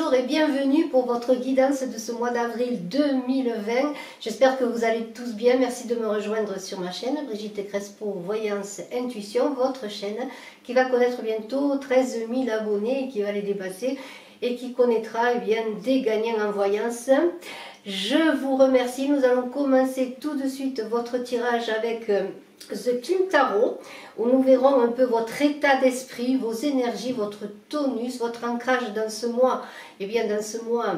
bonjour et bienvenue pour votre guidance de ce mois d'avril 2020. J'espère que vous allez tous bien. Merci de me rejoindre sur ma chaîne Brigitte Crespo, Voyance Intuition, votre chaîne qui va connaître bientôt 13 000 abonnés et qui va les dépasser et qui connaîtra des gagnants en voyance. Je vous remercie. Nous allons commencer tout de suite votre tirage avec The Kim Tarot, où nous verrons un peu votre état d'esprit, vos énergies, votre tonus, votre ancrage dans ce mois, dans ce mois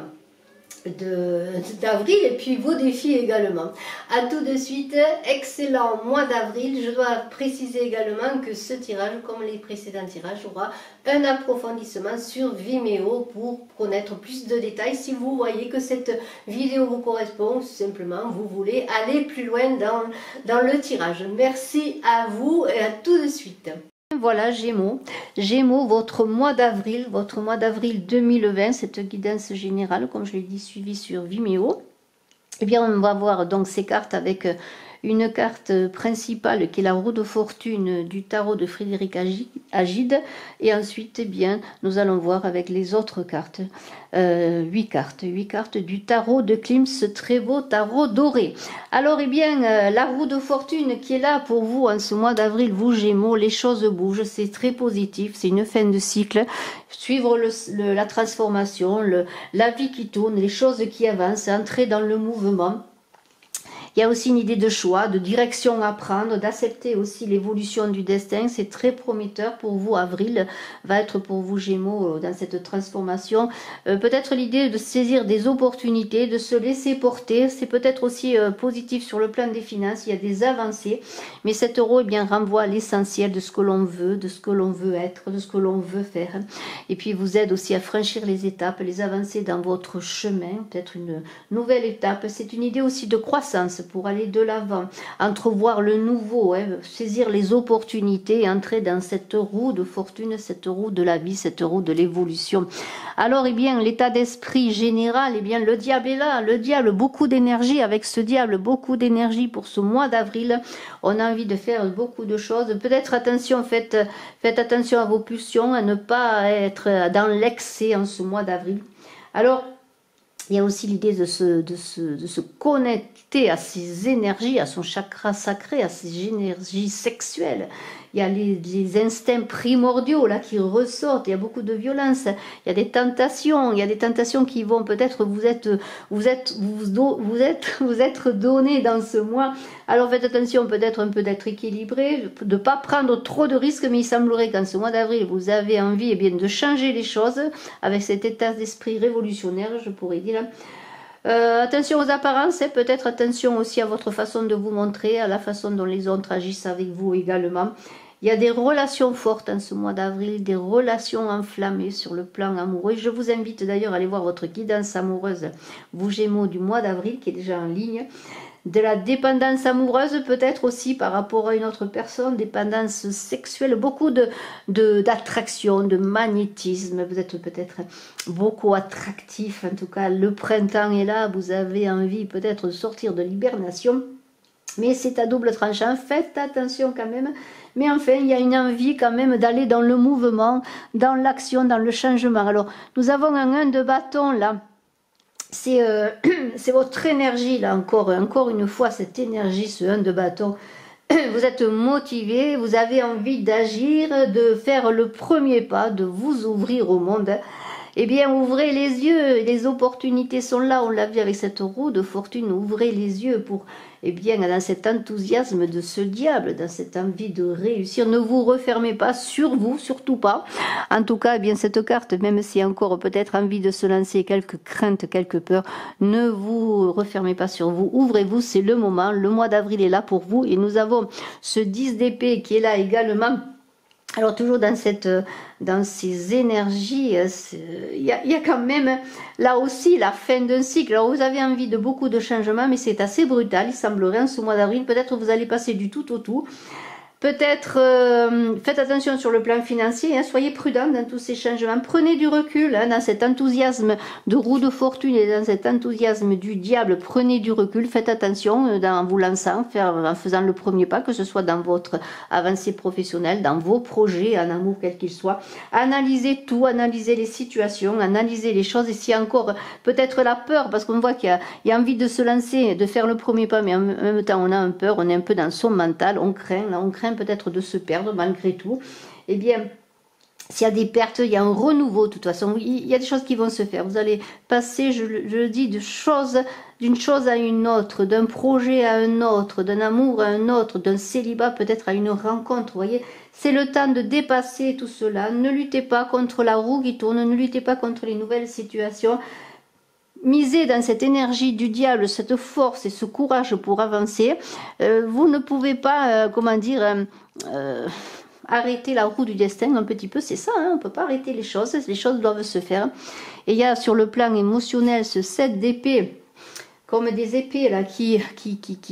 d'avril, et puis vos défis également. À tout de suite, excellent mois d'avril. Je dois préciser également que ce tirage, comme les précédents tirages, aura un approfondissement sur Vimeo pour connaître plus de détails. Si vous voyez que cette vidéo vous correspond, simplement vous voulez aller plus loin dans le tirage. Merci à vous et à tout de suite. Voilà Gémeaux, votre mois d'avril 2020, cette guidance générale, comme je l'ai dit, suivie sur Vimeo. On va voir donc ces cartes avec une carte principale qui est la roue de fortune du tarot de Frédéric Agide, et ensuite nous allons voir avec les autres cartes, 8 cartes du tarot de Klimt, ce très beau tarot doré. Alors la roue de fortune qui est là pour vous en ce mois d'avril, vous Gémeaux, les choses bougent, c'est très positif, c'est une fin de cycle, suivre la transformation, la vie qui tourne, les choses qui avancent, entrer dans le mouvement. Il y a aussi une idée de choix, de direction à prendre, d'accepter aussi l'évolution du destin. C'est très prometteur pour vous. Avril va être pour vous Gémeaux dans cette transformation. Peut-être l'idée de saisir des opportunités, de se laisser porter. C'est peut-être aussi positif sur le plan des finances. Il y a des avancées. Mais cet euro renvoie à l'essentiel de ce que l'on veut, de ce que l'on veut être, de ce que l'on veut faire. Et puis vous aide aussi à franchir les étapes, les avancées dans votre chemin. Peut-être une nouvelle étape. C'est une idée aussi de croissance pour aller de l'avant, entrevoir le nouveau, saisir les opportunités, entrer dans cette roue de fortune, cette roue de la vie, cette roue de l'évolution. Alors l'état d'esprit général, le diable est là, le diable, beaucoup d'énergie. Avec ce diable, beaucoup d'énergie pour ce mois d'avril. On a envie de faire beaucoup de choses. Peut-être attention, faites attention à vos pulsions, à ne pas être dans l'excès en ce mois d'avril. Alors il y a aussi l'idée de se connecter à ses énergies, à son chakra sacré, à ses énergies sexuelles. Il y a les instincts primordiaux là qui ressortent. Il y a beaucoup de violence. Il y a des tentations qui vont peut-être vous être données dans ce mois. Alors faites attention peut-être un peu d'être équilibré, de ne pas prendre trop de risques, mais il semblerait qu'en ce mois d'avril, vous avez envie de changer les choses avec cet état d'esprit révolutionnaire, je pourrais dire. Attention aux apparences, peut-être attention aussi à votre façon de vous montrer, à la façon dont les autres agissent avec vous également. Il y a des relations fortes en ce mois d'avril, des relations enflammées sur le plan amoureux. Je vous invite d'ailleurs à aller voir votre guidance amoureuse, vous Gémeaux, du mois d'avril, qui est déjà en ligne. De la dépendance amoureuse, peut-être aussi par rapport à une autre personne, dépendance sexuelle, beaucoup d'attraction, de magnétisme. Vous êtes peut-être beaucoup attractif, en tout cas le printemps est là, vous avez envie peut-être de sortir de l'hibernation. Mais c'est à double tranchant, faites attention quand même. Mais enfin, il y a une envie quand même d'aller dans le mouvement, dans l'action, dans le changement. Alors, nous avons un 1 de bâton là. C'est votre énergie là, encore une fois, cette énergie, ce 1 de bâton. Vous êtes motivé, vous avez envie d'agir, de faire le premier pas, de vous ouvrir au monde. Ouvrez les yeux, les opportunités sont là, on l'a vu avec cette roue de fortune, ouvrez les yeux pour, dans cet enthousiasme de ce diable, dans cette envie de réussir, ne vous refermez pas sur vous, surtout pas. En tout cas, cette carte, même s'il y a encore peut-être envie de se lancer, quelques craintes, quelques peurs, ne vous refermez pas sur vous, ouvrez-vous, c'est le moment, le mois d'avril est là pour vous, et nous avons ce 10 d'épée qui est là également. Alors toujours dans ces énergies, il y a quand même là aussi la fin d'un cycle. Alors vous avez envie de beaucoup de changements, mais c'est assez brutal, il semblerait, en ce mois d'avril. Peut-être vous allez passer du tout au tout. Peut-être faites attention sur le plan financier, hein, soyez prudent dans tous ces changements, prenez du recul hein, dans cet enthousiasme de roue de fortune et dans cet enthousiasme du diable, prenez du recul, faites attention en vous lançant, en faisant le premier pas, que ce soit dans votre avancée professionnelle, dans vos projets, en amour quel qu'il soit, analysez tout, analysez les situations, analysez les choses, et s'il y a encore peut-être la peur, parce qu'on voit qu'il y a envie de se lancer, de faire le premier pas, mais en même temps on a un peur, on est un peu dans son mental, on craint peut-être de se perdre malgré tout, eh bien, s'il y a des pertes, il y a un renouveau de toute façon, il y a des choses qui vont se faire, vous allez passer, je le dis, d'une chose à une autre, d'un projet à un autre, d'un amour à un autre, d'un célibat peut-être à une rencontre, vous voyez, c'est le temps de dépasser tout cela, ne luttez pas contre la roue qui tourne, ne luttez pas contre les nouvelles situations, misez dans cette énergie du diable, cette force et ce courage pour avancer. Vous ne pouvez pas, comment dire, arrêter la roue du destin un petit peu, c'est ça, hein, on ne peut pas arrêter les choses doivent se faire. Et il y a sur le plan émotionnel ce 7 d'épée, comme des épées là qui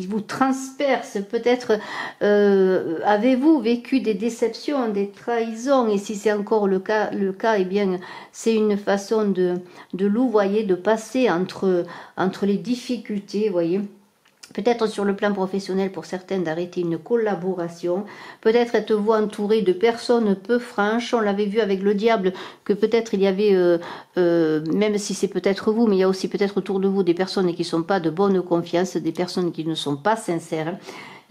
vous transpercent. Peut-être avez-vous vécu des déceptions, des trahisons, et si c'est encore le cas, eh bien c'est une façon de louvoyer, de passer entre les difficultés, vous voyez. Peut-être sur le plan professionnel pour certaines d'arrêter une collaboration, peut-être êtes-vous entouré de personnes peu franches, on l'avait vu avec le diable que peut-être il y avait, même si c'est peut-être vous, mais il y a aussi peut-être autour de vous des personnes qui ne sont pas de bonne confiance, des personnes qui ne sont pas sincères.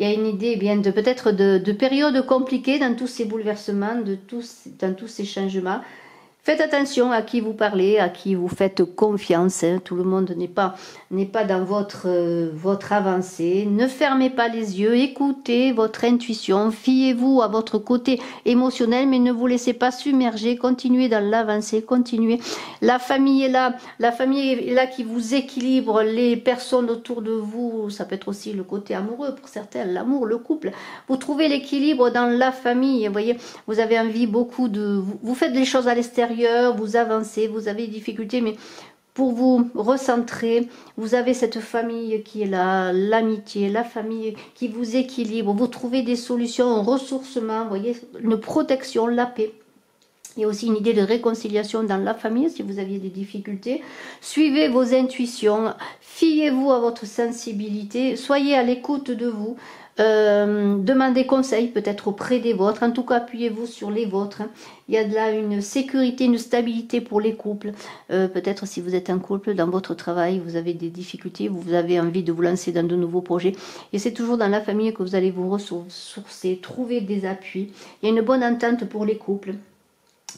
Il y a une idée bien de peut-être de périodes compliquées dans tous ces bouleversements, dans tous ces changements. Faites attention à qui vous parlez, à qui vous faites confiance. Hein. Tout le monde n'est pas dans votre avancée. Ne fermez pas les yeux, écoutez votre intuition, fiez-vous à votre côté émotionnel, mais ne vous laissez pas submerger. Continuez dans l'avancée, continuez. La famille est là qui vous équilibre, les personnes autour de vous. Ça peut être aussi le côté amoureux pour certains, l'amour, le couple. Vous trouvez l'équilibre dans la famille. Vous voyez, vous avez envie beaucoup vous faites des choses à l'extérieur. Vous avancez, vous avez des difficultés, mais pour vous recentrer, vous avez cette famille qui est là, l'amitié, la famille qui vous équilibre, vous trouvez des solutions, un ressourcement, vous voyez, une protection, la paix. Il y a aussi une idée de réconciliation dans la famille si vous aviez des difficultés. Suivez vos intuitions, fiez-vous à votre sensibilité, soyez à l'écoute de vous. Demandez conseil peut-être auprès des vôtres, en tout cas appuyez-vous sur les vôtres. Il y a de là une sécurité, une stabilité pour les couples. Peut-être si vous êtes un couple, dans votre travail, vous avez des difficultés, vous avez envie de vous lancer dans de nouveaux projets. Et c'est toujours dans la famille que vous allez vous ressourcer, trouver des appuis. Il y a une bonne entente pour les couples.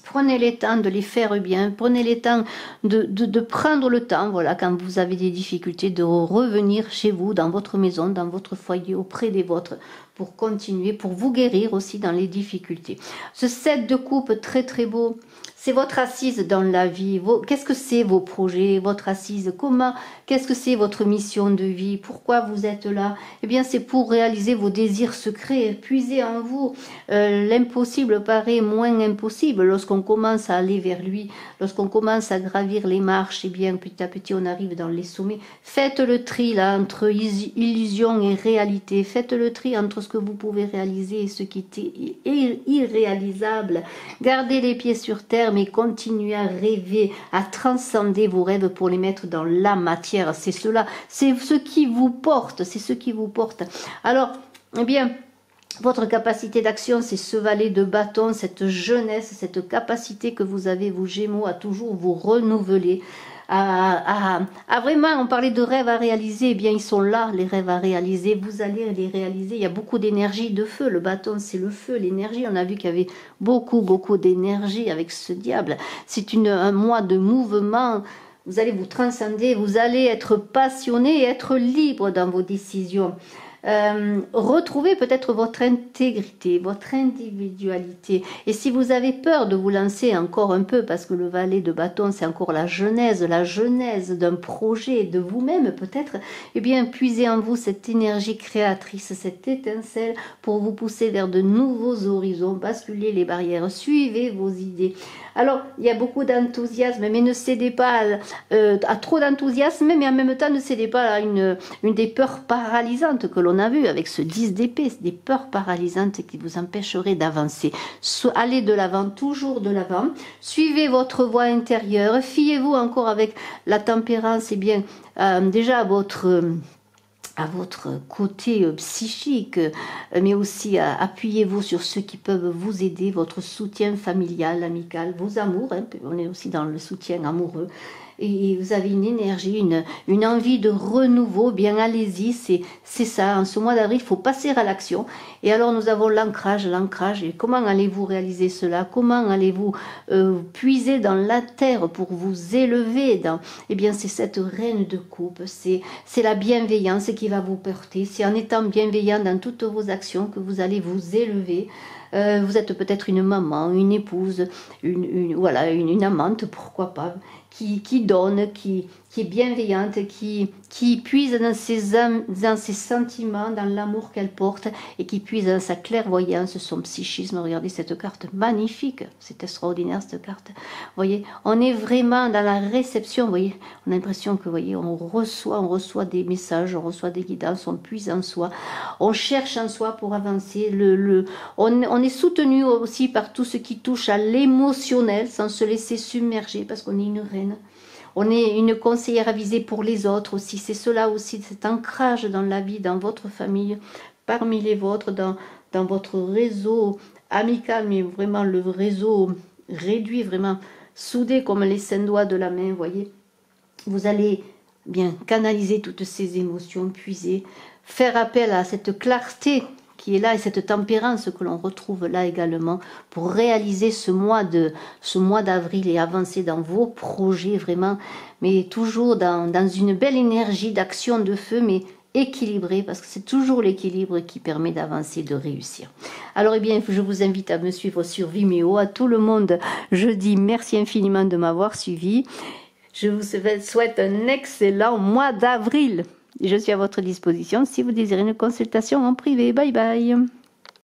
Prenez les temps de les faire bien, prenez les temps de prendre le temps, voilà, quand vous avez des difficultés, de revenir chez vous, dans votre maison, dans votre foyer, auprès des vôtres, pour continuer, pour vous guérir aussi dans les difficultés. Ce 7 de coupe très très beau, c'est votre assise dans la vie. Qu'est-ce que c'est vos projets, votre assise? Qu'est-ce que c'est votre mission de vie? Pourquoi vous êtes là? Eh bien, c'est pour réaliser vos désirs secrets, puiser en vous. L'impossible paraît moins impossible lorsqu'on commence à aller vers lui, lorsqu'on commence à gravir les marches. Eh bien, petit à petit, on arrive dans les sommets. Faites le tri là entre illusion et réalité. Faites le tri entre ce que vous pouvez réaliser et ce qui est irréalisable. Gardez les pieds sur terre, mais continuez à rêver, à transcender vos rêves pour les mettre dans la matière. C'est cela, c'est ce qui vous porte, c'est ce qui vous porte. Alors, eh bien, votre capacité d'action, c'est ce valet de bâton, cette jeunesse, cette capacité que vous avez, vous Gémeaux, à toujours vous renouveler. Vraiment, on parlait de rêves à réaliser, eh bien ils sont là, les rêves à réaliser, vous allez les réaliser. Il y a beaucoup d'énergie, de feu, le bâton c'est le feu, l'énergie, on a vu qu'il y avait beaucoup d'énergie avec ce diable. C'est un mois de mouvement, vous allez vous transcender, vous allez être passionné et être libre dans vos décisions. Retrouvez peut-être votre intégrité, votre individualité. Et si vous avez peur de vous lancer encore un peu, parce que le valet de bâton, c'est encore la genèse d'un projet, de vous-même peut-être, eh bien, puisez en vous cette énergie créatrice, cette étincelle pour vous pousser vers de nouveaux horizons, basculer les barrières, suivez vos idées. Alors, il y a beaucoup d'enthousiasme, mais ne cédez pas à trop d'enthousiasme, mais en même temps, ne cédez pas à une des peurs paralysantes que l'on l'on a vu avec ce 10 d'épée, des peurs paralysantes qui vous empêcheraient d'avancer. Allez de l'avant, toujours de l'avant. Suivez votre voie intérieure. Fiez-vous encore avec la tempérance, et bien déjà à votre côté psychique, mais aussi appuyez-vous sur ceux qui peuvent vous aider, votre soutien familial, amical, vos amours, hein, on est aussi dans le soutien amoureux, et vous avez une énergie, une envie de renouveau, bien allez-y, c'est ça, en ce mois d'avril, il faut passer à l'action. Et alors nous avons l'ancrage, et comment allez-vous réaliser cela? Comment allez-vous puiser dans la terre pour vous élever dans... Eh bien c'est cette reine de coupe, c'est la bienveillance qui va vous porter, c'est en étant bienveillant dans toutes vos actions que vous allez vous élever. Vous êtes peut-être une maman, une épouse, voilà, une amante, pourquoi pas, qui donne, qui est bienveillante, qui puise dans ses sentiments, dans l'amour qu'elle porte, et qui puise dans sa clairvoyance, son psychisme. Regardez cette carte magnifique, c'est extraordinaire cette carte. Vous voyez, on est vraiment dans la réception, vous voyez, on a l'impression que, vous voyez, on reçoit des messages, on reçoit des guidances, on puise en soi, on cherche en soi pour avancer, on est soutenu aussi par tout ce qui touche à l'émotionnel, sans se laisser submerger, parce qu'on est une reine. On est une conseillère avisée pour les autres aussi. C'est cela aussi, cet ancrage dans la vie, dans votre famille, parmi les vôtres, dans votre réseau amical, mais vraiment le réseau réduit, vraiment soudé comme les 5 doigts de la main, vous voyez. Vous allez bien canaliser toutes ces émotions, puiser, faire appel à cette clarté qui est là, et cette tempérance que l'on retrouve là également, pour réaliser ce mois d'avril et avancer dans vos projets vraiment, mais toujours dans une belle énergie d'action de feu, mais équilibrée, parce que c'est toujours l'équilibre qui permet d'avancer, de réussir. Alors, eh bien, je vous invite à me suivre sur Vimeo. À tout le monde, je dis merci infiniment de m'avoir suivi. Je vous souhaite un excellent mois d'avril. Je suis à votre disposition si vous désirez une consultation en privé. Bye bye.